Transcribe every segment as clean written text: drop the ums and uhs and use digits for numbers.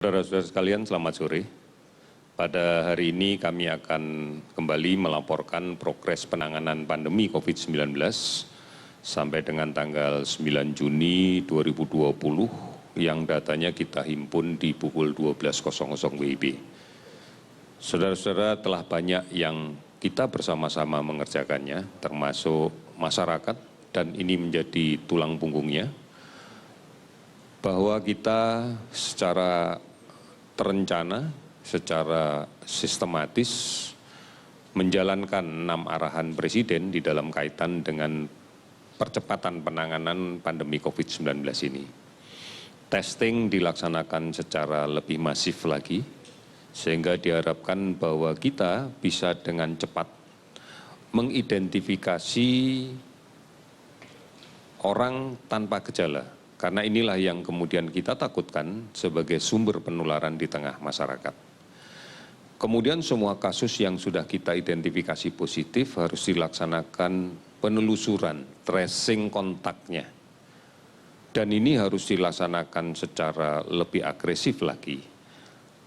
Saudara-saudara sekalian, selamat sore. Pada hari ini kami akan kembali melaporkan progres penanganan pandemi COVID-19 sampai dengan tanggal 9 Juni 2020 yang datanya kita himpun di pukul 12.00 WIB. Saudara-saudara, telah banyak yang kita bersama-sama mengerjakannya, termasuk masyarakat, dan ini menjadi tulang punggungnya, bahwa kita secara terencana, secara sistematis menjalankan 6 arahan Presiden di dalam kaitan dengan percepatan penanganan pandemi COVID-19 ini. Testing dilaksanakan secara lebih masif lagi, sehingga diharapkan bahwa kita bisa dengan cepat mengidentifikasi orang tanpa gejala. Karena inilah yang kemudian kita takutkan sebagai sumber penularan di tengah masyarakat. Kemudian semua kasus yang sudah kita identifikasi positif harus dilaksanakan penelusuran, tracing kontaknya. Dan ini harus dilaksanakan secara lebih agresif lagi.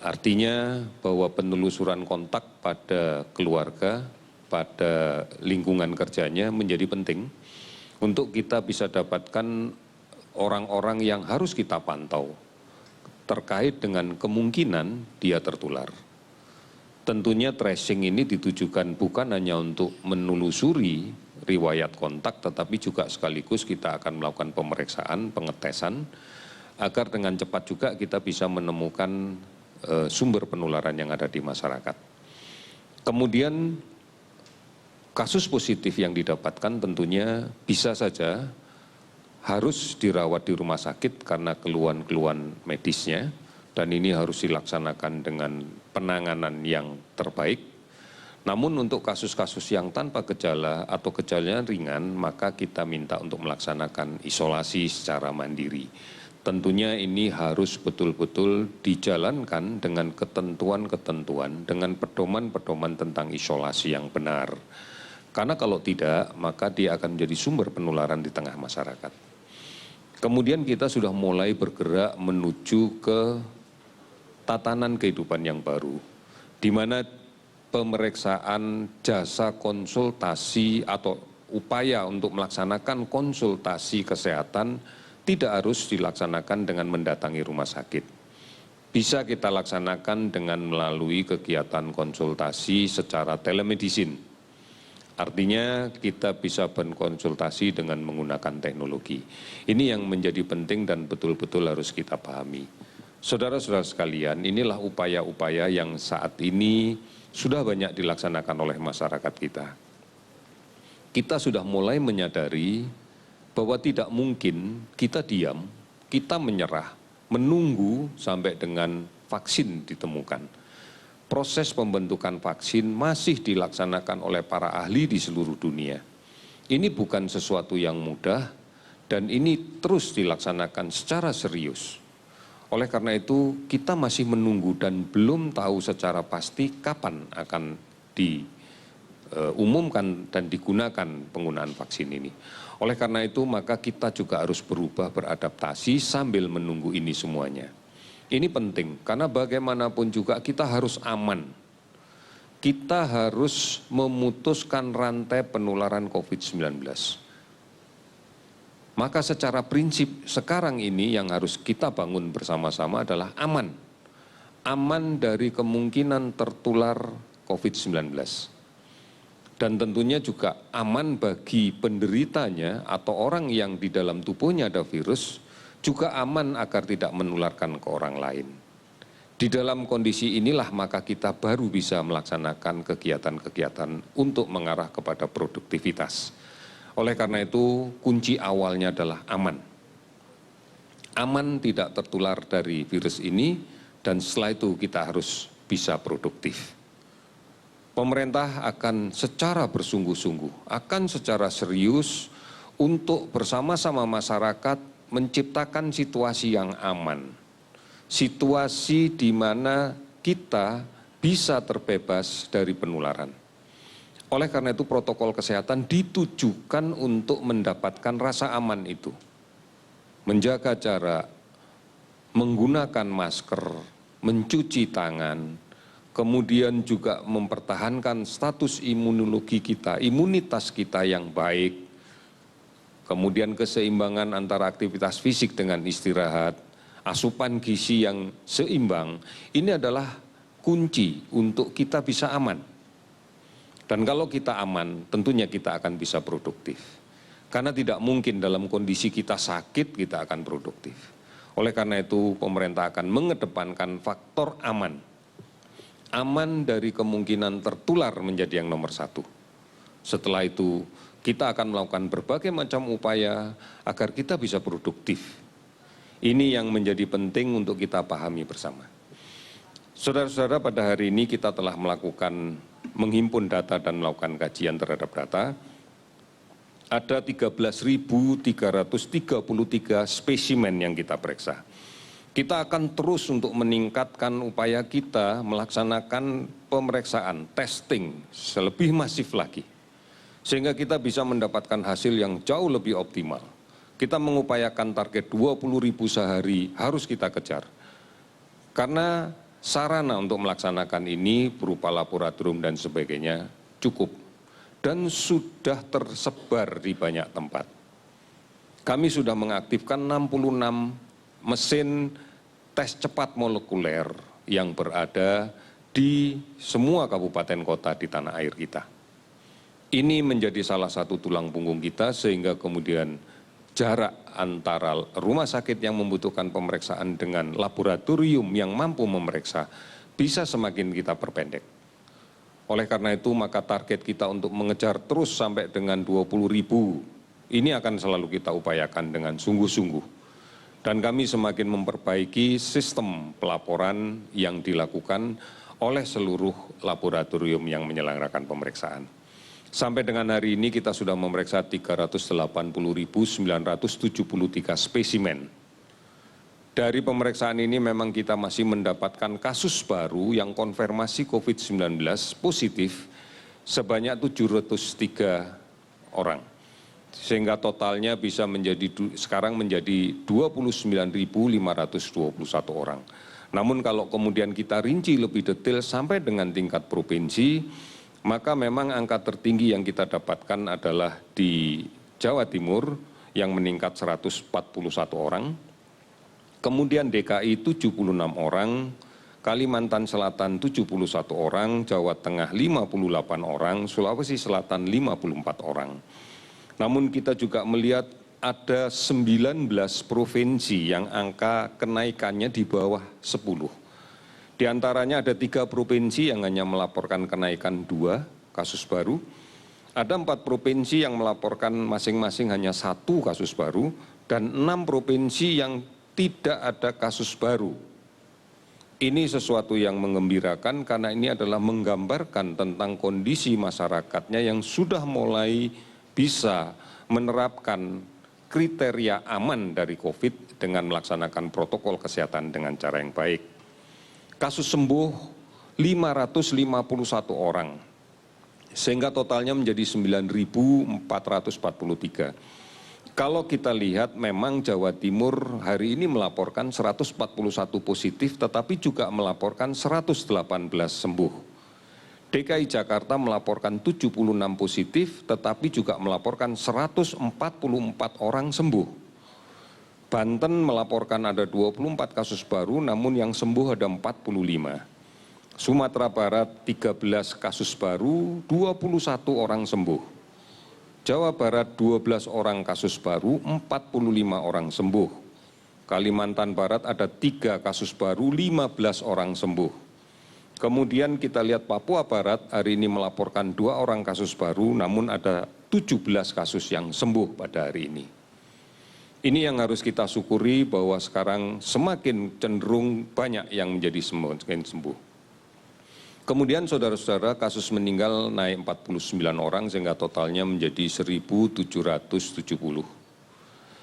Artinya bahwa penelusuran kontak pada keluarga, pada lingkungan kerjanya menjadi penting untuk kita bisa dapatkan orang-orang yang harus kita pantau terkait dengan kemungkinan dia tertular. Tentunya tracing ini ditujukan bukan hanya untuk menelusuri riwayat kontak, tetapi juga sekaligus kita akan melakukan pemeriksaan, pengetesan, agar dengan cepat juga kita bisa menemukan sumber penularan yang ada di masyarakat. Kemudian kasus positif yang didapatkan tentunya bisa saja harus dirawat di rumah sakit karena keluhan-keluhan medisnya, dan ini harus dilaksanakan dengan penanganan yang terbaik. Namun untuk kasus-kasus yang tanpa gejala atau gejalanya ringan, maka kita minta untuk melaksanakan isolasi secara mandiri. Tentunya ini harus betul-betul dijalankan dengan ketentuan-ketentuan, dengan pedoman-pedoman tentang isolasi yang benar. Karena kalau tidak, maka dia akan menjadi sumber penularan di tengah masyarakat. Kemudian kita sudah mulai bergerak menuju ke tatanan kehidupan yang baru, di mana pemeriksaan jasa konsultasi atau upaya untuk melaksanakan konsultasi kesehatan tidak harus dilaksanakan dengan mendatangi rumah sakit. Bisa kita laksanakan dengan melalui kegiatan konsultasi secara telemedicine. Artinya kita bisa berkonsultasi dengan menggunakan teknologi. Ini yang menjadi penting dan betul-betul harus kita pahami. Saudara-saudara sekalian, inilah upaya-upaya yang saat ini sudah banyak dilaksanakan oleh masyarakat kita. Kita sudah mulai menyadari bahwa tidak mungkin kita diam, kita menyerah, menunggu sampai dengan vaksin ditemukan. Proses pembentukan vaksin masih dilaksanakan oleh para ahli di seluruh dunia. Ini bukan sesuatu yang mudah dan ini terus dilaksanakan secara serius. Oleh karena itu kita masih menunggu dan belum tahu secara pasti kapan akan diumumkan dan digunakan penggunaan vaksin ini. Oleh karena itu maka kita juga harus berubah, beradaptasi sambil menunggu ini semuanya. Ini penting karena bagaimanapun juga kita harus aman. Kita harus memutuskan rantai penularan COVID-19. Maka secara prinsip sekarang ini yang harus kita bangun bersama-sama adalah aman. Aman dari kemungkinan tertular COVID-19. Dan tentunya juga aman bagi penderitanya atau orang yang di dalam tubuhnya ada virus, juga aman agar tidak menularkan ke orang lain. Di dalam kondisi inilah maka kita baru bisa melaksanakan kegiatan-kegiatan untuk mengarah kepada produktivitas. Oleh karena itu, kunci awalnya adalah aman. Aman tidak tertular dari virus ini, dan setelah itu kita harus bisa produktif. Pemerintah akan secara bersungguh-sungguh, akan secara serius untuk bersama-sama masyarakat menciptakan situasi yang aman, situasi di mana kita bisa terbebas dari penularan. Oleh karena itu protokol kesehatan ditujukan untuk mendapatkan rasa aman itu. Menjaga jarak, menggunakan masker, mencuci tangan, kemudian juga mempertahankan status imunologi kita, imunitas kita yang baik, kemudian keseimbangan antara aktivitas fisik dengan istirahat, asupan gizi yang seimbang, ini adalah kunci untuk kita bisa aman. Dan kalau kita aman, tentunya kita akan bisa produktif. Karena tidak mungkin dalam kondisi kita sakit, kita akan produktif. Oleh karena itu, pemerintah akan mengedepankan faktor aman. Aman dari kemungkinan tertular menjadi yang nomor satu. Setelah itu, kita akan melakukan berbagai macam upaya agar kita bisa produktif. Ini yang menjadi penting untuk kita pahami bersama. Saudara-saudara, pada hari ini kita telah menghimpun data dan melakukan kajian terhadap data. Ada 13.333 spesimen yang kita periksa. Kita akan terus untuk meningkatkan upaya kita melaksanakan pemeriksaan, testing, selebih masif lagi. Sehingga kita bisa mendapatkan hasil yang jauh lebih optimal. Kita mengupayakan target 20.000 sehari harus kita kejar. Karena sarana untuk melaksanakan ini berupa laboratorium dan sebagainya cukup dan sudah tersebar di banyak tempat. Kami sudah mengaktifkan 66 mesin tes cepat molekuler yang berada di semua kabupaten kota di tanah air kita. Ini menjadi salah satu tulang punggung kita sehingga kemudian jarak antara rumah sakit yang membutuhkan pemeriksaan dengan laboratorium yang mampu memeriksa bisa semakin kita perpendek. Oleh karena itu maka target kita untuk mengejar terus sampai dengan 20.000 ini akan selalu kita upayakan dengan sungguh-sungguh. Dan kami semakin memperbaiki sistem pelaporan yang dilakukan oleh seluruh laboratorium yang menyelenggarakan pemeriksaan. Sampai dengan hari ini kita sudah memeriksa 380.973 spesimen. Dari pemeriksaan ini memang kita masih mendapatkan kasus baru yang konfirmasi COVID-19 positif sebanyak 703 orang. Sehingga totalnya bisa sekarang menjadi 29.521 orang. Namun kalau kemudian kita rinci lebih detail sampai dengan tingkat provinsi, maka memang angka tertinggi yang kita dapatkan adalah di Jawa Timur yang meningkat 141 orang, kemudian DKI 76 orang, Kalimantan Selatan 71 orang, Jawa Tengah 58 orang, Sulawesi Selatan 54 orang. Namun kita juga melihat ada 19 provinsi yang angka kenaikannya di bawah 10. Di antaranya ada 3 provinsi yang hanya melaporkan kenaikan 2 kasus baru. Ada 4 provinsi yang melaporkan masing-masing hanya 1 kasus baru. Dan 6 provinsi yang tidak ada kasus baru. Ini sesuatu yang menggembirakan karena ini adalah menggambarkan tentang kondisi masyarakatnya yang sudah mulai bisa menerapkan kriteria aman dari COVID dengan melaksanakan protokol kesehatan dengan cara yang baik. Kasus sembuh 551 orang, sehingga totalnya menjadi 9.443. Kalau kita lihat memang Jawa Timur hari ini melaporkan 141 positif, tetapi juga melaporkan 118 sembuh. DKI Jakarta melaporkan 76 positif, tetapi juga melaporkan 144 orang sembuh. Banten melaporkan ada 24 kasus baru, namun yang sembuh ada 45. Sumatera Barat 13 kasus baru, 21 orang sembuh. Jawa Barat 12 orang kasus baru, 45 orang sembuh. Kalimantan Barat ada 3 kasus baru, 15 orang sembuh. Kemudian kita lihat Papua Barat hari ini melaporkan 2 orang kasus baru, namun ada 17 kasus yang sembuh pada hari ini. Ini yang harus kita syukuri bahwa sekarang semakin cenderung banyak yang menjadi semakin sembuh. Kemudian saudara-saudara kasus meninggal naik 49 orang sehingga totalnya menjadi 1.770.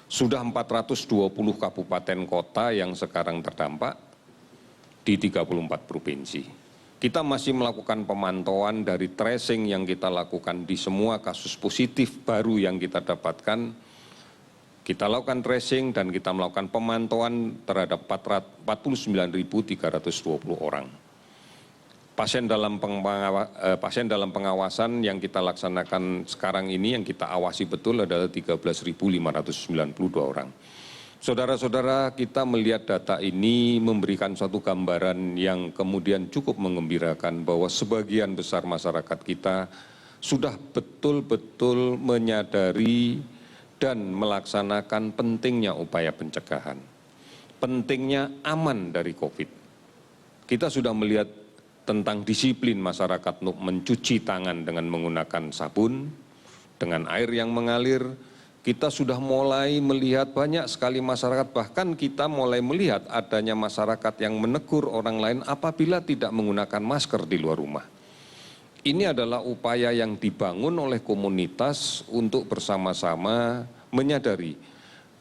Sudah 420 kabupaten kota yang sekarang terdampak di 34 provinsi. Kita masih melakukan pemantauan dari tracing yang kita lakukan di semua kasus positif baru yang kita dapatkan. Kita lakukan tracing dan kita melakukan pemantauan terhadap 49.320 orang. Pasien dalam pengawasan yang kita laksanakan sekarang ini, yang kita awasi betul adalah 13.592 orang. Saudara-saudara, kita melihat data ini memberikan suatu gambaran yang kemudian cukup menggembirakan bahwa sebagian besar masyarakat kita sudah betul-betul menyadari dan melaksanakan pentingnya upaya pencegahan, pentingnya aman dari COVID. Kita sudah melihat tentang disiplin masyarakat untuk mencuci tangan dengan menggunakan sabun, dengan air yang mengalir. Kita sudah mulai melihat banyak sekali masyarakat, bahkan kita mulai melihat adanya masyarakat yang menegur orang lain apabila tidak menggunakan masker di luar rumah. Ini adalah upaya yang dibangun oleh komunitas untuk bersama-sama menyadari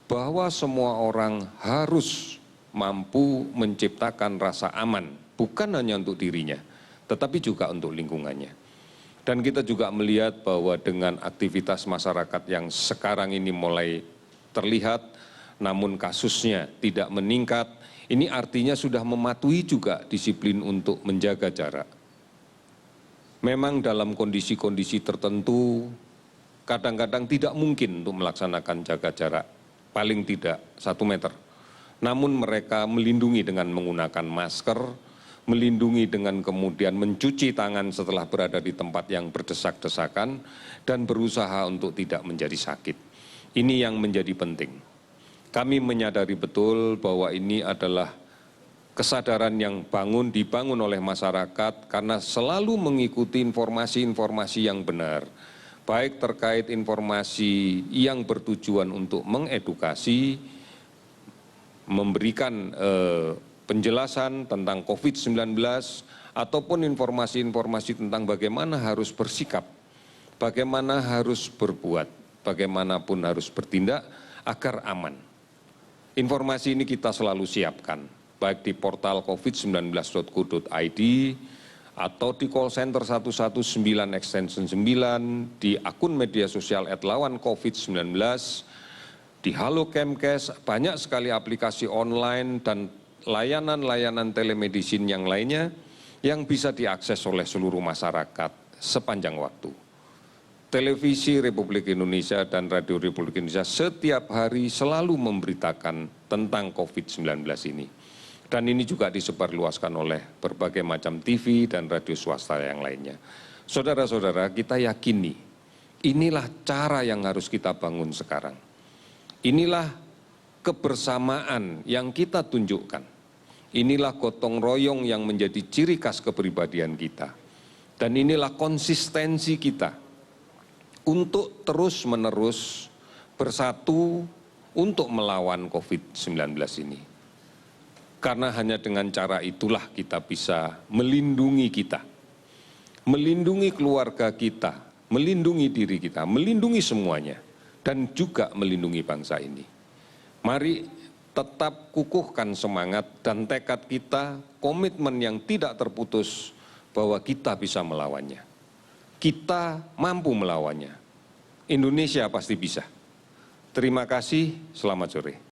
bahwa semua orang harus mampu menciptakan rasa aman, bukan hanya untuk dirinya, tetapi juga untuk lingkungannya. Dan kita juga melihat bahwa dengan aktivitas masyarakat yang sekarang ini mulai terlihat, namun kasusnya tidak meningkat, ini artinya sudah mematuhi juga disiplin untuk menjaga jarak. Memang dalam kondisi-kondisi tertentu, kadang-kadang tidak mungkin untuk melaksanakan jaga jarak, paling tidak 1 meter. Namun mereka melindungi dengan menggunakan masker, melindungi dengan kemudian mencuci tangan setelah berada di tempat yang berdesak-desakan, dan berusaha untuk tidak menjadi sakit. Ini yang menjadi penting. Kami menyadari betul bahwa ini adalah kesadaran yang dibangun oleh masyarakat karena selalu mengikuti informasi-informasi yang benar, baik terkait informasi yang bertujuan untuk mengedukasi, memberikan penjelasan tentang COVID-19, ataupun informasi-informasi tentang bagaimana harus bersikap, bagaimana harus berbuat, bagaimanapun harus bertindak agar aman. Informasi ini kita selalu siapkan, baik di portal covid19.go.id atau di call center 119 extension 9, di akun media sosial @lawancovid19, di Halo Kemkes, banyak sekali aplikasi online dan layanan-layanan telemedicine yang lainnya yang bisa diakses oleh seluruh masyarakat sepanjang waktu. Televisi Republik Indonesia dan Radio Republik Indonesia setiap hari selalu memberitakan tentang COVID-19 ini. Dan ini juga disebarluaskan oleh berbagai macam TV dan radio swasta yang lainnya. Saudara-saudara, kita yakini inilah cara yang harus kita bangun sekarang. Inilah kebersamaan yang kita tunjukkan. Inilah gotong royong yang menjadi ciri khas kepribadian kita. Dan inilah konsistensi kita untuk terus-menerus bersatu untuk melawan COVID-19 ini. Karena hanya dengan cara itulah kita bisa melindungi kita, melindungi keluarga kita, melindungi diri kita, melindungi semuanya, dan juga melindungi bangsa ini. Mari tetap kukuhkan semangat dan tekad kita, komitmen yang tidak terputus bahwa kita bisa melawannya. Kita mampu melawannya. Indonesia pasti bisa. Terima kasih, selamat sore.